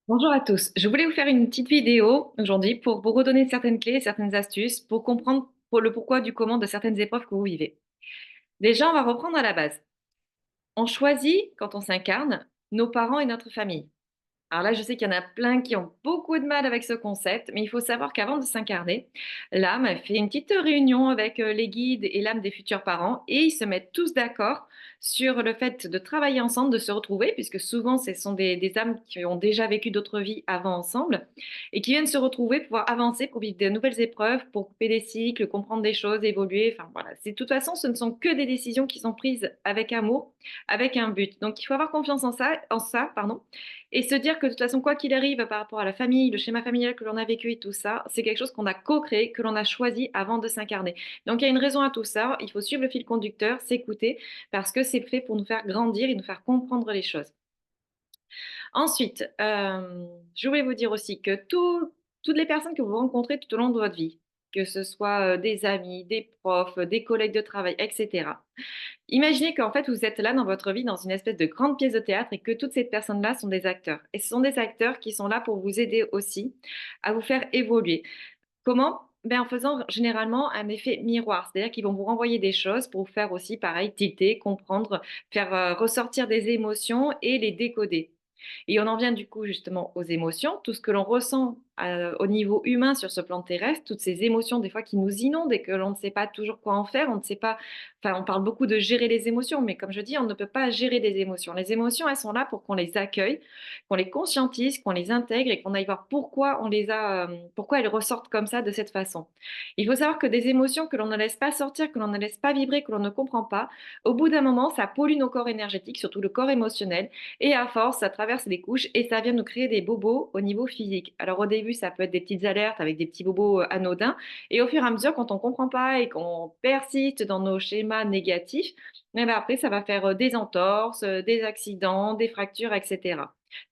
Bonjour à tous. Je voulais vous faire une petite vidéo aujourd'hui pour vous redonner certaines clés, certaines astuces pour comprendre le pourquoi du comment de certaines épreuves que vous vivez. Déjà, on va reprendre à la base. On choisit, quand on s'incarne, nos parents et notre famille. Alors là, je sais qu'il y en a plein qui ont beaucoup de mal avec ce concept, mais il faut savoir qu'avant de s'incarner, l'âme elle fait une petite réunion avec les guides et l'âme des futurs parents et ils se mettent tous d'accord sur le fait de travailler ensemble, de se retrouver, puisque souvent ce sont des âmes qui ont déjà vécu d'autres vies avant ensemble et qui viennent se retrouver, pouvoir avancer pour vivre de nouvelles épreuves, pour couper des cycles, comprendre des choses, évoluer. Enfin voilà, de toute façon, ce ne sont que des décisions qui sont prises avec amour, avec un but. Donc il faut avoir confiance en ça, pardon, et se dire que de toute façon, quoi qu'il arrive par rapport à la famille, le schéma familial que l'on a vécu et tout ça, c'est quelque chose qu'on a co-créé, que l'on a choisi avant de s'incarner. Donc il y a une raison à tout ça, il faut suivre le fil conducteur, s'écouter, parce que c'est fait pour nous faire grandir et nous faire comprendre les choses. Ensuite, je voulais vous dire aussi que toutes les personnes que vous rencontrez tout au long de votre vie, que ce soit des amis, des profs, des collègues de travail, etc. Imaginez qu'en fait, vous êtes là dans votre vie, dans une espèce de grande pièce de théâtre et que toutes ces personnes-là sont des acteurs. Et ce sont des acteurs qui sont là pour vous aider aussi à vous faire évoluer. Comment? Ben, en faisant généralement un effet miroir, c'est-à-dire qu'ils vont vous renvoyer des choses pour vous faire aussi, pareil, tilter, comprendre, faire ressortir des émotions et les décoder. Et on en vient du coup justement aux émotions, tout ce que l'on ressent au niveau humain sur ce plan terrestre, toutes ces émotions des fois qui nous inondent et que l'on ne sait pas toujours quoi en faire, on ne sait pas, enfin on parle beaucoup de gérer les émotions, mais comme je dis, on ne peut pas gérer des émotions. Les émotions, elles sont là pour qu'on les accueille, qu'on les conscientise, qu'on les intègre et qu'on aille voir pourquoi on les a, pourquoi elles ressortent comme ça de cette façon. Il faut savoir que des émotions que l'on ne laisse pas sortir, que l'on ne laisse pas vibrer, que l'on ne comprend pas, au bout d'un moment, ça pollue nos corps énergétiques, surtout le corps émotionnel, et à force, ça traverse des couches et ça vient nous créer des bobos au niveau physique. Alors au début, ça peut être des petites alertes avec des petits bobos anodins. Et au fur et à mesure, quand on ne comprend pas et qu'on persiste dans nos schémas négatifs, eh ben après, ça va faire des entorses, des accidents, des fractures, etc.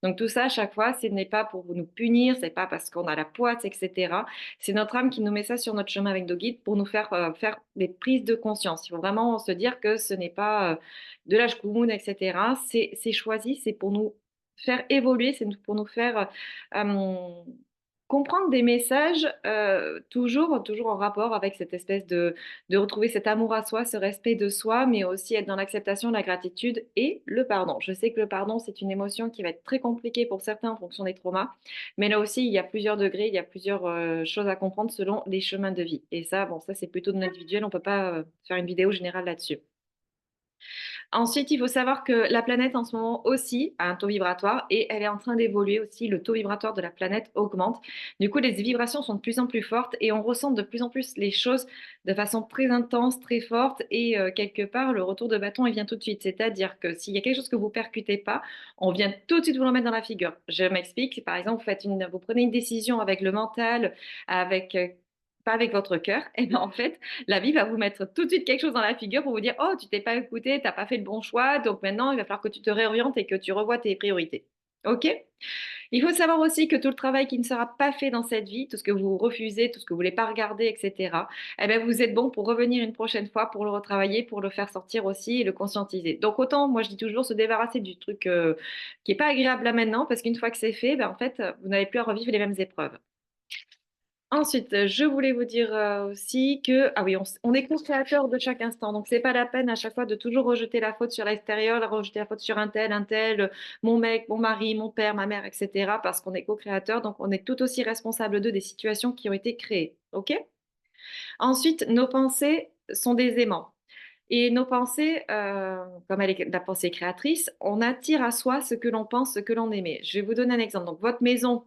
Donc tout ça, à chaque fois, ce n'est pas pour nous punir, c'est pas parce qu'on a la poisse, etc. C'est notre âme qui nous met ça sur notre chemin avec nos guides pour nous faire des prises de conscience. Il faut vraiment se dire que ce n'est pas de la shkumun, etc. C'est choisi, c'est pour nous faire évoluer, c'est pour nous faire comprendre des messages toujours en rapport avec cette espèce de retrouver cet amour à soi, ce respect de soi, mais aussi être dans l'acceptation, la gratitude et le pardon. Je sais que le pardon, c'est une émotion qui va être très compliquée pour certains en fonction des traumas, mais là aussi, il y a plusieurs degrés, il y a plusieurs choses à comprendre selon les chemins de vie. Et ça, bon, ça c'est plutôt de l'individuel, on ne peut pas faire une vidéo générale là-dessus. Ensuite, il faut savoir que la planète en ce moment aussi a un taux vibratoire et elle est en train d'évoluer aussi. Le taux vibratoire de la planète augmente. Du coup, les vibrations sont de plus en plus fortes et on ressent de plus en plus les choses de façon très intense, très forte et quelque part, le retour de bâton, il vient tout de suite. C'est-à-dire que s'il y a quelque chose que vous percutez pas, on vient tout de suite vous le mettre dans la figure. Je m'explique. Par exemple, vous prenez une décision avec le mental, avec pas avec votre cœur, et bien en fait, la vie va vous mettre tout de suite quelque chose dans la figure pour vous dire: «Oh, tu t'es pas écouté, tu as pas fait le bon choix, donc maintenant il va falloir que tu te réorientes et que tu revoies tes priorités». OK? Il faut savoir aussi que tout le travail qui ne sera pas fait dans cette vie, tout ce que vous refusez, tout ce que vous voulez pas regarder et cetera, eh bien vous êtes bon pour revenir une prochaine fois, pour le retravailler, pour le faire sortir aussi et le conscientiser. Donc autant, moi je dis toujours, se débarrasser du truc, qui est pas agréable là maintenant parce qu'une fois que c'est fait, ben en fait, vous n'avez plus à revivre les mêmes épreuves. Ensuite, je voulais vous dire, aussi que ah oui, on est co-créateur de chaque instant, donc c'est pas la peine à chaque fois de toujours rejeter la faute sur l'extérieur, rejeter la faute sur un tel, mon mec, mon mari, mon père, ma mère et cetera, parce qu'on est co-créateur, donc on est tout aussi responsable d'eux, des situations qui ont été créées. OK? Ensuite, nos pensées sont des aimants et nos pensées, comme elle est la pensée créatrice, on attire à soi ce que l'on pense, ce que l'on émet. Je vais vous donner un exemple. Donc votre maison,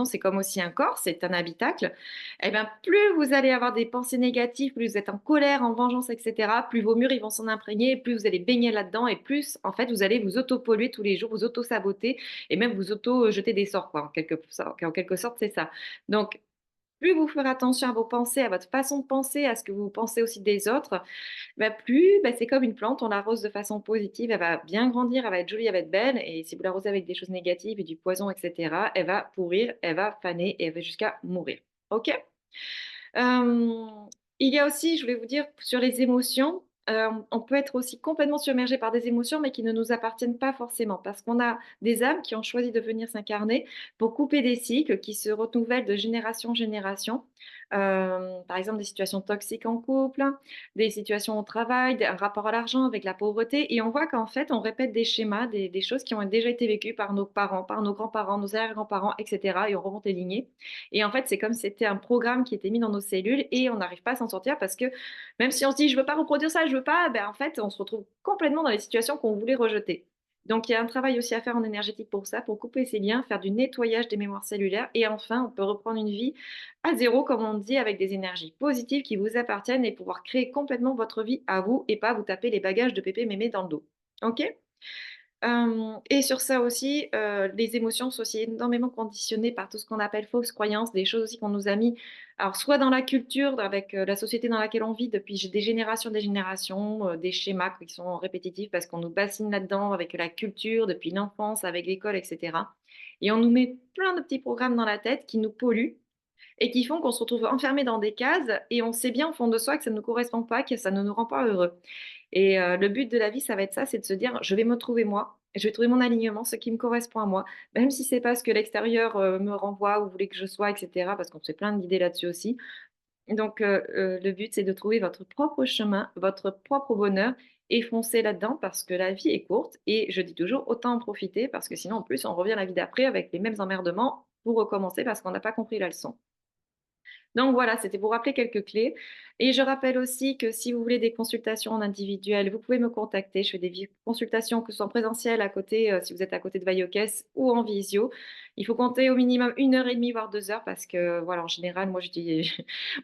c'est comme aussi un corps, c'est un habitacle. Et bien, plus vous allez avoir des pensées négatives, plus vous êtes en colère, en vengeance, etc., plus vos murs ils vont s'en imprégner, plus vous allez baigner là-dedans, et plus, en fait, vous allez vous auto-polluer tous les jours, vous auto-saboter, et même vous auto-jeter des sorts, quoi, en quelque sorte, c'est ça. Donc, plus vous ferez attention à vos pensées, à votre façon de penser, à ce que vous pensez aussi des autres, bah, plus, bah, c'est comme une plante, on l'arrose de façon positive, elle va bien grandir, elle va être jolie, elle va être belle. Et si vous l'arrosez avec des choses négatives et du poison, etc., elle va pourrir, elle va faner et elle va jusqu'à mourir. OK? Euh, il y a aussi, je voulais vous dire, sur les émotions. On peut être aussi complètement submergé par des émotions, mais qui ne nous appartiennent pas forcément. Parce qu'on a des âmes qui ont choisi de venir s'incarner pour couper des cycles qui se renouvellent de génération en génération. Par exemple, des situations toxiques en couple, des situations au travail, un rapport à l'argent avec la pauvreté. Et on voit qu'en fait, on répète des schémas, des choses qui ont déjà été vécues par nos parents, par nos grands-parents, nos arrière-grands-parents, etc. Et on remonte les lignées. Et en fait, c'est comme si c'était un programme qui était mis dans nos cellules et on n'arrive pas à s'en sortir parce que même si on se dit: «Je veux pas reproduire ça, je veux pas», ben, en fait, on se retrouve complètement dans les situations qu'on voulait rejeter. Donc il y a un travail aussi à faire en énergétique pour ça, pour couper ces liens, faire du nettoyage des mémoires cellulaires et enfin, on peut reprendre une vie à zéro, comme on dit, avec des énergies positives qui vous appartiennent et pouvoir créer complètement votre vie à vous et pas vous taper les bagages de pépé mémé dans le dos. OK? Et sur ça aussi, les émotions sont aussi énormément conditionnées par tout ce qu'on appelle fausses croyances, des choses aussi qu'on nous a mis, alors soit dans la culture, avec, la société dans laquelle on vit depuis des générations, des schémas qui sont répétitifs parce qu'on nous bassine là-dedans avec la culture depuis l'enfance, avec l'école et cetera et on nous met plein de petits programmes dans la tête qui nous polluent et qui font qu'on se retrouve enfermé dans des cases et on sait bien au fond de soi que ça ne nous correspond pas, que ça ne nous rend pas heureux. Et le but de la vie, ça va être ça, c'est de se dire: «Je vais me trouver moi, je vais trouver mon alignement, ce qui me correspond à moi», même si c'est pas ce que l'extérieur, me renvoie ou voulait que je sois et cetera, parce qu'on se fait plein d'idées là-dessus aussi. Donc le but, c'est de trouver votre propre chemin, votre propre bonheur et foncer là-dedans parce que la vie est courte et je dis toujours: «Autant en profiter» parce que sinon en plus on revient la vie d'après avec les mêmes emmerdements pour recommencer parce qu'on n'a pas compris la leçon. Donc voilà, c'était pour rappeler quelques clés et je rappelle aussi que si vous voulez des consultations en individuel, vous pouvez me contacter. Je fais consultations que ce soit en présentiel à côté, si vous êtes à côté de Vaillocès ou en visio. Il faut compter au minimum 1 heure et demie voire 2 heures parce que voilà, en général, moi je dis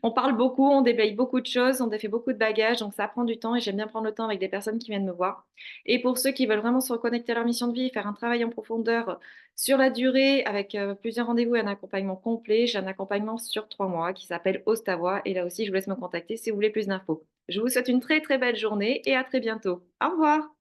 on parle beaucoup, on déblaye beaucoup de choses, on défait beaucoup de bagages, donc ça prend du temps et j'aime bien prendre le temps avec des personnes qui viennent me voir. Et pour ceux qui veulent vraiment se reconnecter à leur mission de vie et faire un travail en profondeur sur la durée, avec, plusieurs rendez-vous et un accompagnement complet, j'ai un accompagnement sur 3 mois qui s'appelle Ose ta voix et là aussi je vous laisse me contacter si vous voulez plus d'infos. Je vous souhaite une très, très belle journée et à très bientôt. Au revoir.